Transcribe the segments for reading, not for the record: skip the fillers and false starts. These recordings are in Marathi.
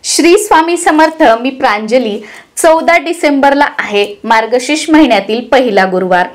श्री स्वामी समर्थ। मी प्रांजली। 14 डिसेंबरला आहे मार्गशीर्ष महिन्यातील पहिला गुरुवार।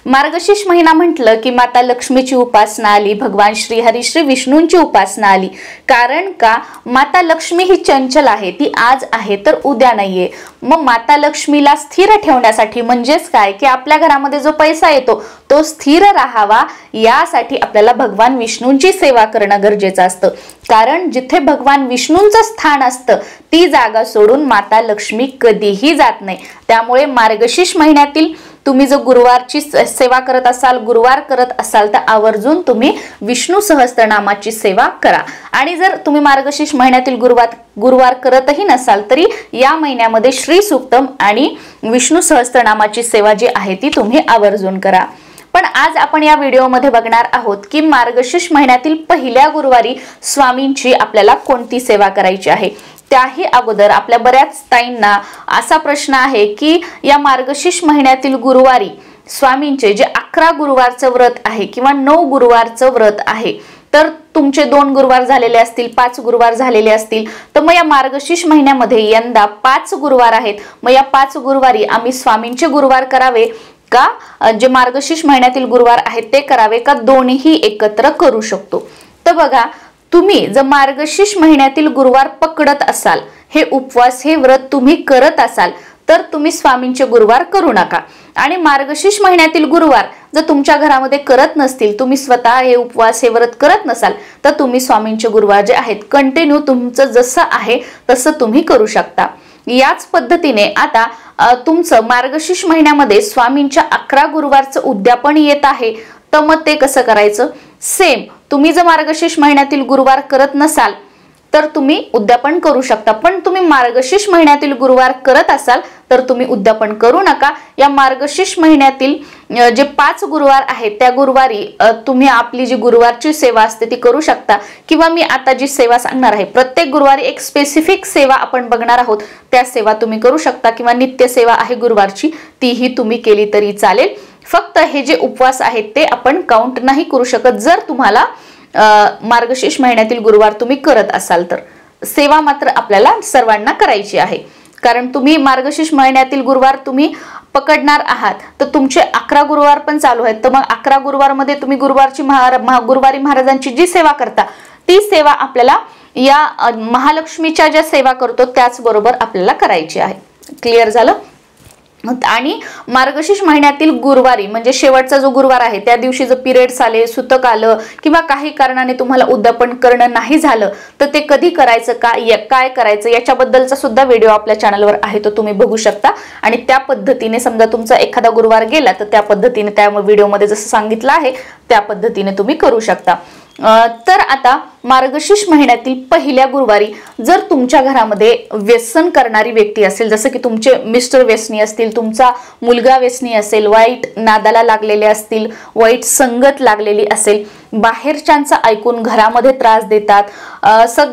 मार्गशीर्ष महिना म्हटलं की माता लक्ष्मीची उपासना आली, भगवान श्री हरी श्री विष्णूंची उपासना आली। कारण का माता लक्ष्मी ही चंचल आहे, ती आज आहे तर उद्या नाहीये। मग माता लक्ष्मीला स्थिर ठेवण्यासाठी म्हणजेच काय की आपल्या घरामध्ये जो पैसा येतो तो स्थिर राहावा, यासाठी आपल्याला भगवान विष्णूंची सेवा करणं गरजेचं असतं। कारण जिथे भगवान विष्णूंचं स्थान असतं ती जागा सोडून माता लक्ष्मी कधीही जात नाही। त्यामुळे मार्गशीर्ष महिन्यातील तुम्ही जो गुरुवारची सेवा करत असाल, गुरुवार करत असाल तर आवर्जून तुम्ही विष्णू सहस्त्रनामाची सेवा करा। आणि जर तुम्ही मार्गशीर्ष महिन्यातील गुरुवार करतही नसाल तरी या महिन्यामध्ये श्री सूक्तम आणि विष्णू सहस्त्रनामाची सेवा जी आहे ती तुम्ही आवर्जून करा। पण आज आपण या व्हिडिओमध्ये बघणार आहोत की मार्गशीर्ष महिन्यातील पहिल्या गुरुवारी स्वामींची आपल्याला कोणती सेवा करायची आहे। त्याही अगोदर आपल्या बऱ्याच ताईंना असा प्रश्न आहे की या मार्गशीर्ष महिन्यातील गुरुवारी स्वामींचे जे 11 गुरुवारचं व्रत आहे किंवा 9 गुरुवारचं व्रत आहे, तर तुमचे 2 गुरुवार झालेले असतील, 5 गुरुवार झालेले असतील, तर मग या मार्गशीर्ष महिन्यामध्ये यंदा 5 गुरुवार आहेत। मग या 5 गुरुवारी आम्ही स्वामींचे गुरुवार करावे का जे मार्गशीर्ष महिन्यातील गुरुवार आहेत ते करावे का दोन्ही एकत्र करू शकतो? तर बघा, तुम्ही जर मार्गशीर्ष महिन्यातील गुरुवार पकडत असाल, हे उपवास हे व्रत तुम्ही करत असाल तर तुम्ही स्वामींचे गुरुवार करू नका। आणि मार्गशीर्ष महिन्यातील गुरुवार जर तुमच्या घरामध्ये करत नसतील, तुम्ही स्वतः हे उपवास हे व्रत करत नसाल तर तुम्ही स्वामींचे गुरुवार जे आहेत कंटिन्यू तुमचं जसं आहे तसं तुम्ही करू शकता। याच पद्धतीने आता तुमचं मार्गशीर्ष महिन्यामध्ये स्वामींच्या 11 गुरुवारचं उद्यापन येत आहे, तर मग ते कसं करायचं? सेम तुम्ही जर मार्गशीर्ष महिन्यातील गुरुवार करत नसाल तर तुम्ही उद्यापन करू शकता, पण तुम्ही मार्गशीर्ष महिन्यातील गुरुवार करत असाल तर तुम्ही उद्यापन करू नका। या मार्गशीर्ष महिन्यातील जे 5 गुरुवार आहेत त्या गुरुवारी तुम्ही आपली जी गुरुवारची सेवा असते ती करू शकता, किंवा मी आता जी सेवा सांगणार आहे प्रत्येक गुरुवारी एक स्पेसिफिक सेवा आपण बघणार आहोत, त्या सेवा तुम्ही करू शकता, किंवा नित्य सेवा आहे गुरुवारची तीही तुम्ही केली तरी चालेल। फक्त हे जे उपवास आहेत ते आपण काउंट नाही करू शकत जर तुम्हाला मार्गशीर्ष महिन्यातील गुरुवार तुम्ही करत असाल तर। सेवा मात्र आपल्याला सर्वांना करायची आहे, कारण तुम्ही मार्गशीर्ष महिन्यातील गुरुवार तुम्ही पकडणार आहात तर तुमचे 11 गुरुवार पण चालू आहेत, तर मग 11 गुरुवार मध्ये तुम्ही गुरुवारी महाराजांची जी सेवा करता ती सेवा आपल्याला या महालक्ष्मीच्या ज्या सेवा करतो त्याच बरोबर आपल्याला करायची आहे। क्लिअर झालं? आणि मार्गशीर्ष महिन्यातील गुरुवारी म्हणजे शेवटचा जो गुरुवार आहे त्या दिवशी जर पिरियड्स आले, सुतक आलं किंवा काही कारणाने तुम्हाला उद्यापन करणं नाही झालं तर ते कधी करायचं, काय करायचं याच्याबद्दलचा सुद्धा व्हिडिओ आपल्या चॅनलवर आहे, तो तुम्ही बघू शकता। आणि त्या पद्धतीने समजा तुमचा एखादा गुरुवार गेला तर त्या पद्धतीने त्या व्हिडिओमध्ये जसं सांगितलं आहे त्या पद्धतीने तुम्ही करू शकता। तर आता मार्गशीर्ष महिन्यातील पहिल्या गुरुवारी जर तुमच्या घरामध्ये व्यसन करणारी व्यक्ती असेल, जसं की तुमचे मिस्टर व्यसनी असतील, तुमचा मुलगा व्यसनी असेल, वाईट नादाला लागलेले असतील, वाईट संगत लागलेली असेल, बाहेरच्यांचं ऐकून घरामध्ये त्रास देतात,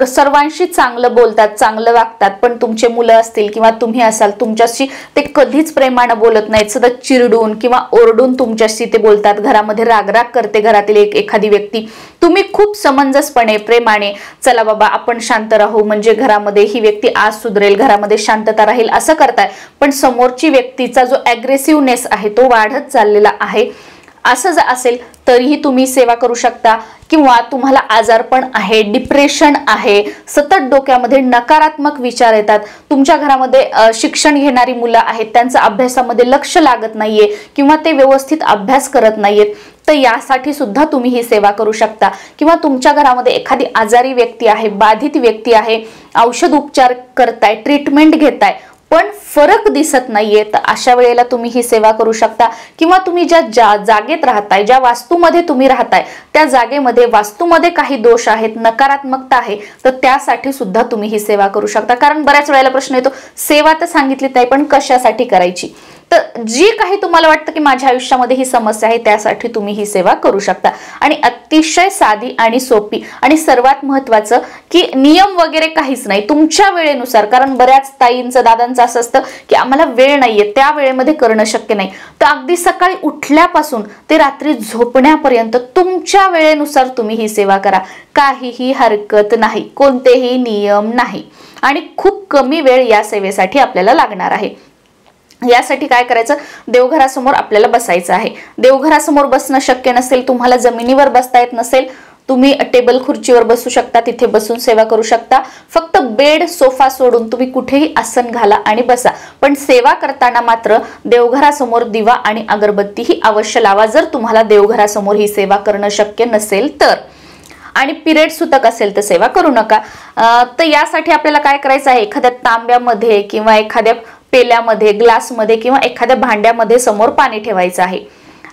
सर्वांशी चांगलं बोलतात, चांगलं वागतात, पण तुमचे मुलं असतील किंवा तुम्ही असाल तुमच्याशी ते कधीच प्रेमानं बोलत नाहीत, सतत चिरडून किंवा ओरडून तुमच्याशी ते बोलतात, घरामध्ये रागराग करते घरातील एखादी व्यक्ती, तुम्ही खूप समंजसपणे प्रेमाने चला बाबा आपण शांत राहू म्हणजे घरामध्ये ही व्यक्ती आज सुधरेल, घरामध्ये शांतता राहील असं करताय, पण समोरची व्यक्तीचा जो ॲग्रेसिव्हनेस आहे तो वाढत चाललेला आहे, असं जर असेल तरीही तुम्ही सेवा करू शकता। किंवा तुम्हाला आजारपण आहे, डिप्रेशन आहे, सतत डोक्यामध्ये नकारात्मक विचार येतात, तुमच्या घरामध्ये शिक्षण घेणारी मुलं आहेत त्यांचं अभ्यासामध्ये लक्ष लागत नाहीये किंवा ते व्यवस्थित अभ्यास करत नाहीयेत, तर यासाठी सुद्धा तुम्ही ही सेवा करू शकता। किंवा तुमच्या घरामध्ये एखादी आजारी व्यक्ती आहे, बाधित व्यक्ती आहे, औषध उपचार करताय, ट्रीटमेंट घेताय पण फरक दिसत नाहीये, तर अशा वेळेला तुम्ही ही सेवा करू शकता। किंवा तुम्ही ज्या जागेत राहताय, ज्या वास्तूमध्ये तुम्ही राहताय त्या जागेमध्ये वास्तूमध्ये काही दोष आहेत, नकारात्मकता आहे, तर त्यासाठी सुद्धा तुम्ही ही सेवा करू शकता। कारण बऱ्याच वेळेला प्रश्न येतो सेवा तर सांगितली नाही पण कशासाठी करायची, तर जी काही तुम्हाला वाटतं की माझ्या आयुष्यामध्ये ही समस्या आहे, त्यासाठी तुम्ही ही सेवा करू शकता. आणि अतिशय साधी आणि सोपी, आणि सर्वात महत्वाचं की नियम वगैरे काहीच नाही, तुमच्या वेळेनुसार. कारण बऱ्याच ताईंचं दादांचं असं असतं की आम्हाला वेळ नाहीये, त्या वेळेमध्ये करणं शक्य नाही. तर अगदी सकाळी उठल्यापासून ते रात्री झोपण्यापर्यंत तुमच्या वेळेनुसार तुम्ही ही सेवा करा, काहीही हरकत नाही, कोणतेही नियम नाही. आणि खूप कमी वेळ या सेवेसाठी आपल्याला लागणार आहे. यासाठी काय करायचं, देवघरासमोर आपल्याला बसायचं आहे. देवघरासमोर बसणं शक्य नसेल, तुम्हाला जमिनीवर बसता येत नसेल, तुम्ही टेबल खुर्चीवर बसू शकता, तिथे बसून सेवा करू शकता. फक्त बेड सोफा सोडून तुम्ही कुठेही आसन घाला आणि बसा. पण सेवा करताना मात्र देवघरासमोर दिवा आणि अगरबत्ती ही अवश्य लावा, जर तुम्हाला देवघरासमोर ही सेवा करणं शक्य नसेल तर. आणि पिरियड सुतक असेल तर सेवा करू नका. तर यासाठी आपल्याला काय करायचं आहे, एखाद्या तांब्यामध्ये किंवा एखाद्या पेल्यामध्ये, ग्लासमध्ये किंवा एखाद्या भांड्यामध्ये समोर पाणी ठेवायचं आहे.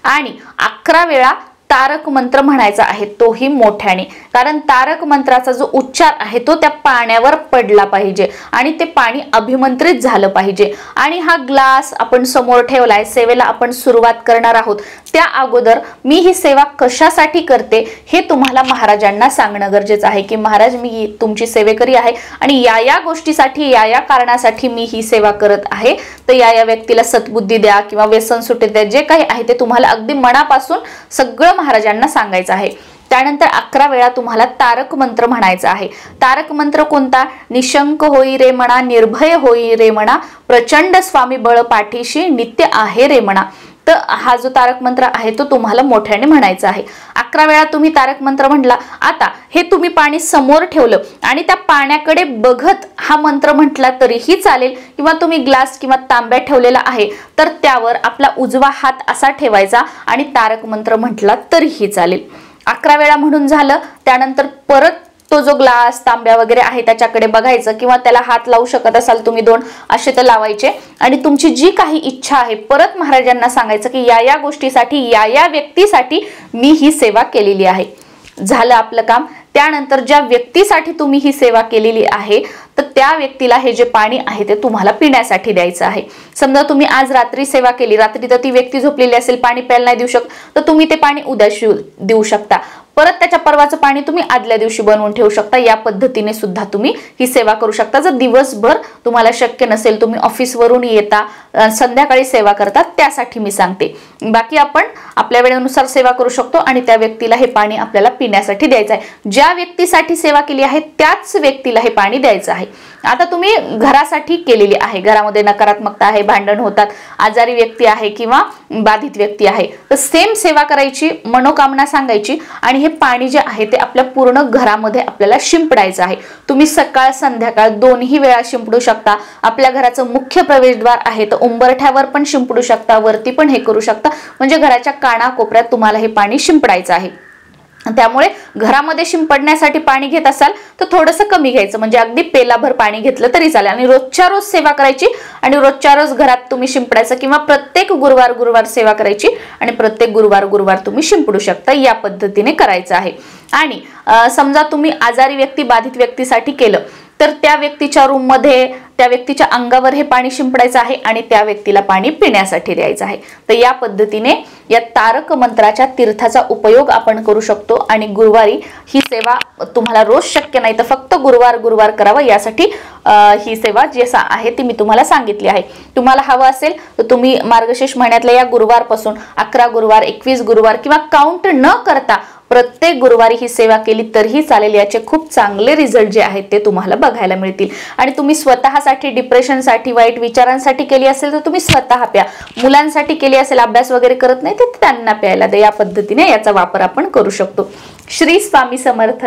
आणि 11 वेळा तारक मंत्र म्हणायचा आहे, तोही मोठ्याने. कारण तारक मंत्राचा जो उच्चार आहे तो त्या पाण्यावर पडला पाहिजे आणि ते पाणी अभिमंत्रित झालं पाहिजे. आणि हा ग्लास आपण समोर ठेवलाय, सेवेला आपण सुरुवात करणार आहोत, त्या अगोदर मी ही सेवा कशासाठी करते हे तुम्हाला महाराजांना सांगणं गरजेचं आहे की महाराज, मी तुमची सेवेकरी आहे आणि या गोष्टीसाठी, या कारणासाठी मी ही सेवा करत आहे. तर या व्यक्तीला सद्बुद्धी द्या किंवा व्यसन सुटे द्या, जे काही आहे ते तुम्हाला अगदी मनापासून सगळं महाराजांना सांगायचं आहे. त्यानंतर 11 वेळा तुम्हाला तारक मंत्र म्हणायचा आहे. तारक मंत्र कोणता, निशंक होई रे म्हणा, निर्भय होई रे म्हणा, प्रचंड स्वामी बळ पाठीशी नित्य आहे रे म्हणा. तर हा जो तारक मंत्र आहे तो तुम्हाला मोठ्याने म्हणायचा आहे. 11 वेळा तुम्ही तारक मंत्र म्हटला. आता हे तुम्ही पाणी समोर ठेवलं आणि त्या पाण्याकडे बघत हा मंत्र म्हटला तरीही चालेल, किंवा तुम्ही ग्लास किंवा तांब्या ठेवलेला आहे तर त्यावर आपला उजवा हात असा ठेवायचा आणि तारक मंत्र म्हटला तरीही चालेल. 11 वेळा म्हणून झालं, त्यानंतर परत तो जो ग्लास तांब्या वगैरे आहे त्याच्याकडे बघायचं, किंवा त्याला हात लावू शकत असाल तुम्ही 2 असे तर लावायचे. आणि तुमची जी काही इच्छा आहे परत महाराजांना सांगायचं की या गोष्टीसाठी, या व्यक्तीसाठी मी ही सेवा केलेली आहे. झालं आपलं काम. त्यानंतर ज्या व्यक्तीसाठी तुम्ही ही सेवा केलेली आहे तर त्या व्यक्तीला हे जे पाणी आहे ते तुम्हाला पिण्यासाठी द्यायचं आहे. समजा तुम्ही आज रात्री सेवा केली, रात्री तर ती व्यक्ती झोपलेली असेल, पाणी प्यायला नाही देऊ शकत, तर तुम्ही ते पाणी उद्या देऊ शकता. परत त्याच्या परवाचं पाणी तुम्ही आदल्या दिवशी बनवून ठेवू शकता. या पद्धतीने सुद्धा तुम्ही ही सेवा करू शकता. जर दिवसभर तुम्हाला शक्य नसेल, तुम्ही ऑफिसवरून येता, संध्याकाळी सेवा करतात, त्यासाठी मी सांगते. बाकी आपण आपल्या वेळेनुसार सेवा करू शकतो आणि त्या व्यक्तीला हे पाणी आपल्याला पिण्यासाठी द्यायचं आहे. ज्या व्यक्तीसाठी सेवा केली आहे त्याच व्यक्तीला हे पाणी द्यायचं आहे. आता तुम्ही घरासाठी केलेली आहे, घरामध्ये नकारात्मकता आहे, भांडण होतात, आजारी व्यक्ती आहे किंवा बाधित व्यक्ती आहे, तर सेम सेवा करायची, मनोकामना सांगायची आणि हे पाणी जे आहे ते आपल्या पूर्ण घरामध्ये आपल्याला शिंपडायचं आहे. तुम्ही सकाळ संध्याकाळ दोन्ही वेळा शिंपडू शकता. आपल्या घराचं मुख्य प्रवेशद्वार आहे तर उंबरठ्यावर पण शिंपडू शकता, वरती पण हे करू शकता. म्हणजे घराच्या कानाकोपऱ्यात तुम्हाला हे पाणी शिंपडायचं आहे. त्यामुळे घरामध्ये शिंपडण्यासाठी पाणी घेत असाल तर थोडंसं कमी घ्यायचं, म्हणजे अगदी पेलाभर पाणी घेतलं तरी चालेल. आणि रोजच्या रोज सेवा करायची आणि रोजच्या रोज घरात तुम्ही शिंपडायचं, किंवा प्रत्येक गुरुवार सेवा करायची आणि प्रत्येक गुरुवार तुम्ही शिंपडू शकता. या पद्धतीने करायचं आहे. आणि समजा तुम्ही आजारी व्यक्ती, बाधित व्यक्तीसाठी केलं तर त्या व्यक्तीच्या रूम मध्ये, त्या व्यक्तीच्या अंगावर हे पाणी शिंपडायचं आहे आणि त्या व्यक्तीला पाणी पिण्यासाठी द्यायचं आहे. तर या पद्धतीने या तारक मंत्राच्या तीर्थाचा उपयोग आपण करू शकतो. आणि गुरुवारी ही सेवा तुम्हाला रोज शक्य नाही तर फक्त गुरुवार करावं, यासाठी ही सेवा जी आहे ती मी तुम्हाला सांगितली आहे. तुम्हाला हवं असेल तर तुम्ही मार्गशीर्ष महिन्यातल्या या गुरुवारपासून 11 गुरुवार, 21 गुरुवार किंवा काउंट न करता प्रत्येक गुरुवारी ही सेवा केली तरीही चालेल. याचे खूप चांगले रिझल्ट जे आहेत ते तुम्हाला बघायला मिळतील. आणि तुम्ही स्वतःसाठी, डिप्रेशनसाठी, वाईट विचारांसाठी केली असेल तर तुम्ही स्वतः प्या. मुलांसाठी केली असेल, अभ्यास वगैरे करत नाही तर त्यांना प्यायला द्या. या पद्धतीने याचा वापर आपण करू शकतो. श्री स्वामी समर्थ.